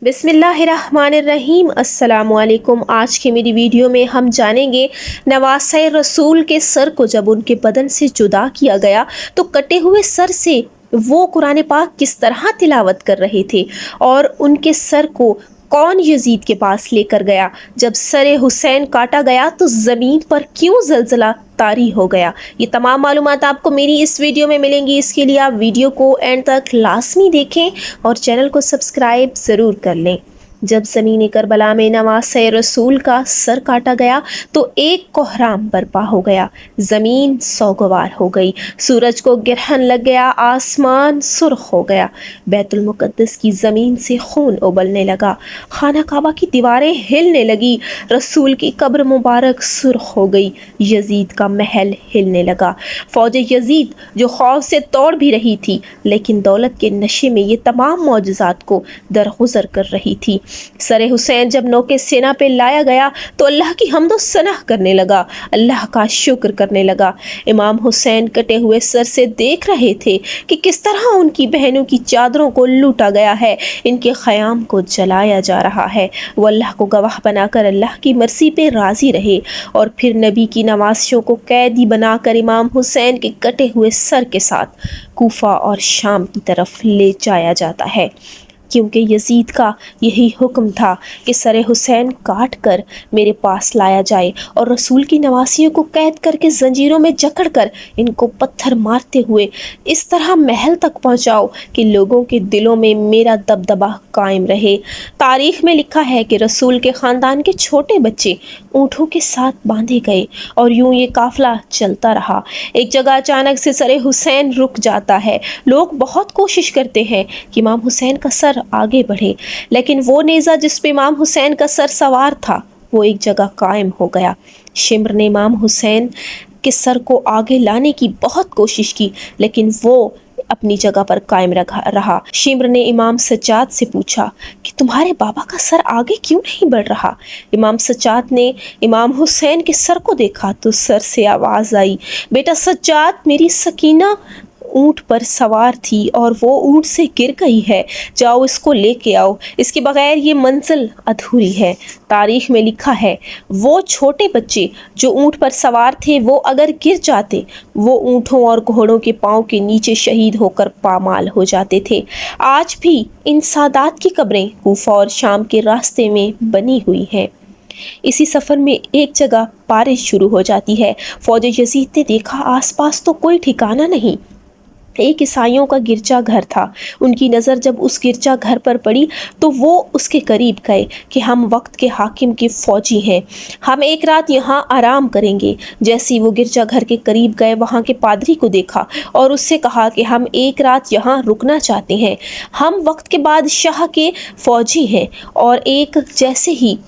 बिस्मिल्लाहिर्रहमानिर्रहीम। अस्सलाम वालेकुम। आज की मेरी वीडियो में हम जानेंगे नवासे रसूल के सर को जब उनके बदन से जुदा किया गया तो कटे हुए सर से वो कुरान पाक किस तरह तिलावत कर रहे थे और उनके सर को कौन यजीद के पास लेकर गया। जब सर हुसैन काटा गया तो ज़मीन पर क्यों ज़लज़ला तारी हो गया। ये तमाम मालूमात आपको मेरी इस वीडियो में मिलेंगी। इसके लिए आप वीडियो को एंड तक लाजमी देखें और चैनल को सब्सक्राइब ज़रूर कर लें। जब ज़मीन करबला में नवासे रसूल का सर काटा गया तो एक कोहराम बर्पा हो गया, ज़मीन सोगवार हो गई, सूरज को गिरहन लग गया, आसमान सुर्ख हो गया, बैतुल मुक़द्दस की ज़मीन से खून उबलने लगा, खाना काबा की दीवारें हिलने लगी, रसूल की कब्र मुबारक सुर्ख हो गई, यजीद का महल हिलने लगा। फ़ौज यजीद जो खौफ से तोड़ भी रही थी लेकिन दौलत के नशे में ये तमाम मौजज़ात को दरगुजर कर रही थी। सर हुसैन जब नौके सेना पे लाया गया तो अल्लाह की हम्द व सनाह करने लगा, अल्लाह का शुक्र करने लगा। इमाम हुसैन कटे हुए सर से देख रहे थे कि किस तरह उनकी बहनों की चादरों को लूटा गया है, इनके ख़याम को जलाया जा रहा है। वो अल्लाह को गवाह बनाकर अल्लाह की मर्ज़ी पे राज़ी रहे और फिर नबी की नवासियों को कैदी बनाकर इमाम हुसैन के कटे हुए सर के साथ कूफा और शाम की तरफ ले जाया जाता है, क्योंकि यजीद का यही हुक्म था कि सर हुसैन काट कर मेरे पास लाया जाए और रसूल की नवासियों को कैद करके जंजीरों में जकड़ कर इनको पत्थर मारते हुए इस तरह महल तक पहुंचाओ कि लोगों के दिलों में मेरा दबदबा कायम रहे। तारीख़ में लिखा है कि रसूल के ख़ानदान के छोटे बच्चे ऊँटों के साथ बांधे गए और यूं ये काफ़िला चलता रहा। एक जगह अचानक से सर हुसैन रुक जाता है। लोग बहुत कोशिश करते हैं कि इमाम हुसैन का सर आगे बढ़े, लेकिन वो नेज़ा जिस पे इमाम हुसैन का सर सवार था वो एक जगह कायम हो गया। शिम्र ने इमाम हुसैन के सर को आगे लाने की बहुत कोशिश की लेकिन वो अपनी जगह पर कायम रहा। शिम्र ने इमाम सज्जाद से पूछा कि तुम्हारे बाबा का सर आगे क्यों नहीं बढ़ रहा। इमाम सज्जाद ने इमाम हुसैन के सर को देखा तो सर से आवाज़ आई, बेटा सज्जाद, मेरी सकीना ऊँट पर सवार थी और वो ऊँट से गिर गई है, जाओ इसको लेके आओ, इसके बगैर ये मंजिल अधूरी है। तारीख़ में लिखा है वो छोटे बच्चे जो ऊँट पर सवार थे वो अगर गिर जाते वो ऊँटों और घोड़ों के पाँव के नीचे शहीद होकर पामाल हो जाते थे। आज भी इन सादात की कब्रें कूफा और शाम के रास्ते में बनी हुई हैं। इसी सफ़र में एक जगह बारिश शुरू हो जाती है। फ़ौज यजीद ने देखा आसपास तो कोई ठिकाना नहीं। एक ईसाइयों का गिरजा घर था। उनकी नज़र जब उस गिरजा घर पर पड़ी तो वो उसके करीब गए कि हम वक्त के हाकिम के फ़ौजी हैं, हम एक रात यहाँ आराम करेंगे। जैसे ही वो गिरजा घर के करीब गए वहाँ के पादरी को देखा और उससे कहा कि हम एक रात यहाँ रुकना चाहते हैं, हम वक्त के बादशाह के फ़ौजी हैं। और एक जैसे ही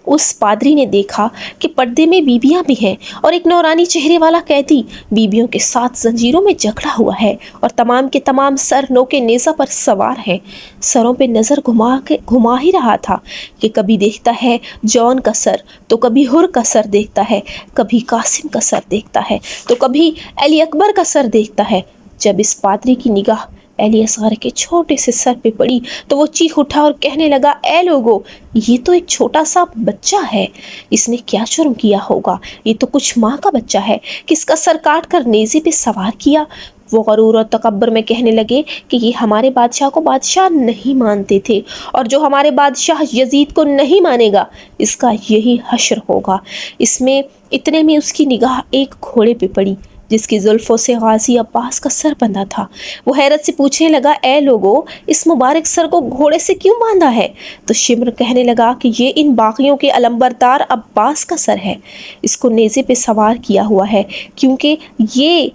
उस पादरी ने देखा कि पर्दे में बीबियां भी हैं और एक नौरानी चेहरे वाला कैदी बीबियों के साथ जंजीरों में जकड़ा हुआ है और तमाम के तमाम सर नौके नेज़ा पर सवार हैं। सरों पे नज़र घुमा ही रहा था कि कभी देखता है जॉन का सर तो कभी हुर का सर देखता है, कभी कासिम का सर देखता है तो कभी अली अकबर का सर देखता है। जब इस पादरी की निगाह अली असगर के छोटे से सर पे पड़ी तो वो चीख उठा और कहने लगा, ए लोगो, ये तो एक छोटा सा बच्चा है, इसने क्या जुर्म किया होगा, ये तो कुछ माँ का बच्चा है, किसका सर काट कर नेज़े पे सवार किया। वो गरूर और तकब्बर में कहने लगे कि ये हमारे बादशाह को बादशाह नहीं मानते थे और जो हमारे बादशाह यजीद को नहीं मानेगा इसका यही हश्र होगा। इसमें इतने में उसकी निगाह एक घोड़े पे पड़ी जिसकी जुल्फ़ों से गाजी अब्बास का सर बंधा था। वो हैरत से पूछने लगा, ए लोगो, इस मुबारक सर को घोड़े से क्यों बांधा है। तो शिम्र कहने लगा कि ये इन बागियों के अलंबरदार अब्बास का सर है, इसको नेज़े पे सवार किया हुआ है क्योंकि ये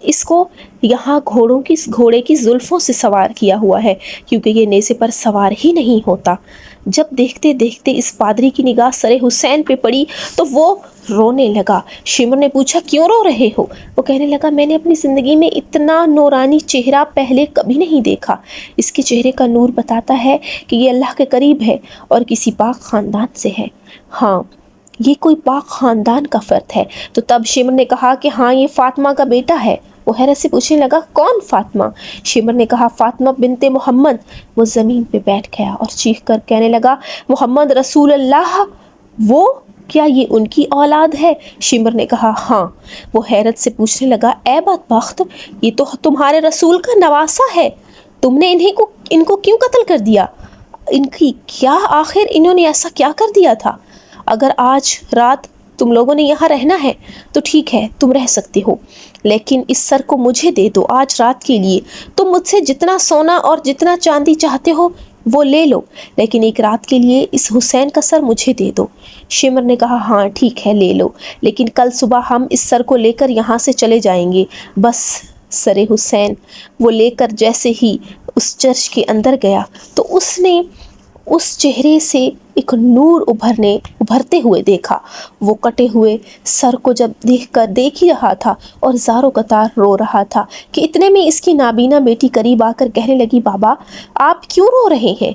इसको यहाँ घोड़े की जुल्फ़ों से सवार किया हुआ है क्योंकि ये नेज़े पर सवार ही नहीं होता। जब देखते देखते इस पादरी की निगाह सर हुसैन पे पड़ी तो वो रोने लगा। शिम्र ने पूछा, क्यों रो रहे हो। वो कहने लगा, मैंने अपनी ज़िंदगी में इतना नूरानी चेहरा पहले कभी नहीं देखा। इसके चेहरे का नूर बताता है कि ये अल्लाह के करीब है और किसी पाक ख़ानदान से है। हाँ, ये कोई पाक ख़ानदान का फ़र्द है। तो तब शिम्र ने कहा कि हाँ, ये फ़ातिमा का बेटा है। وہ حیرت سے پوچھنے لگا کون فاطمہ؟ شمر نے کہا فاطمہ بنت محمد۔ وہ زمین پہ بیٹھ گیا اور چیخ کر کہنے لگا محمد رسول اللہ، وہ کیا یہ ان کی اولاد ہے؟ شمر نے کہا ہاں۔ وہ حیرت سے پوچھنے لگا اے بدبخت، یہ تو تمہارے رسول کا نواسہ ہے، تم نے ان کو کیوں قتل کر دیا؟ ان کی کیا آخر انہوں نے ایسا کیا کر دیا تھا؟ اگر آج رات تم لوگوں نے یہاں رہنا ہے تو ٹھیک ہے، تم رہ سکتے ہو، لیکن اس سر کو مجھے دے دو آج رات کے لیے۔ تم مجھ سے جتنا سونا اور جتنا چاندی چاہتے ہو وہ لے لو، لیکن ایک رات کے لیے اس حسین کا سر مجھے دے دو۔ شمر نے کہا ہاں ٹھیک ہے لے لو، لیکن کل صبح ہم اس سر کو لے کر یہاں سے چلے جائیں گے، بس سر حسین۔ وہ لے کر جیسے ہی اس چرچ کے اندر گیا تو اس نے اس چہرے سے ایک نور ابھرتے ہوئے دیکھا۔ وہ کٹے ہوئے سر کو جب دیکھ ہی رہا تھا اور زاروں قطار رو رہا تھا کہ اتنے میں اس کی نابینا بیٹی قریب آ کر کہنے لگی بابا آپ کیوں رو رہے ہیں؟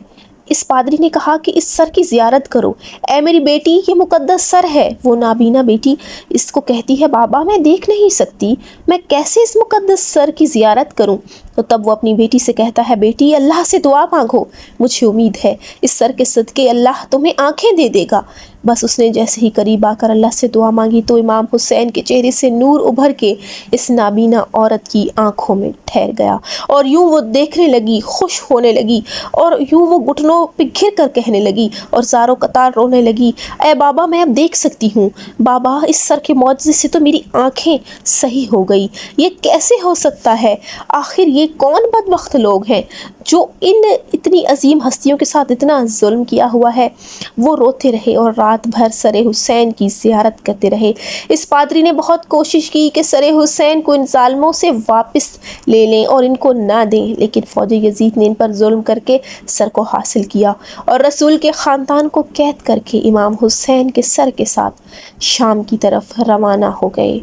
اس پادری نے کہا کہ اس سر کی زیارت کرو۔ اے میری بیٹی یہ مقدس سر ہے۔ وہ نابینا بیٹی اس کو کہتی ہے بابا میں دیکھ نہیں سکتی، میں کیسے اس مقدس سر کی زیارت کروں؟ تو تب وہ اپنی بیٹی سے کہتا ہے بیٹی اللہ سے دعا مانگو، مجھے امید ہے اس سر کے صدقے اللہ تمہیں آنکھیں دے دے گا۔ بس اس نے جیسے ہی قریب آ کر اللہ سے دعا مانگی تو امام حسین کے چہرے سے نور ابھر کے اس نابینا عورت کی آنکھوں میں ٹھہر گیا، اور یوں وہ دیکھنے لگی، خوش ہونے لگی، اور یوں وہ گھٹنوں پہ گر کر کہنے لگی اور زاروں قطار رونے لگی اے بابا میں اب دیکھ سکتی ہوں، بابا اس سر کے معجزے سے تو میری آنکھیں صحیح ہو گئی، یہ کیسے ہو سکتا ہے؟ آخر یہ کون بدبخت لوگ ہیں جو اتنی عظیم ہستیوں کے ساتھ اتنا ظلم کیا ہوا ہے؟ وہ روتے رہے اور رات بھر سر حسین کی زیارت کرتے رہے۔ اس پادری نے بہت کوشش کی کہ سر حسین کو ان ظالموں سے واپس لے لیں اور ان کو نہ دیں، لیکن فوج یزید نے ان پر ظلم کر کے سر کو حاصل کیا اور رسول کے خاندان کو قید کر کے امام حسین کے سر کے ساتھ شام کی طرف روانہ ہو گئے۔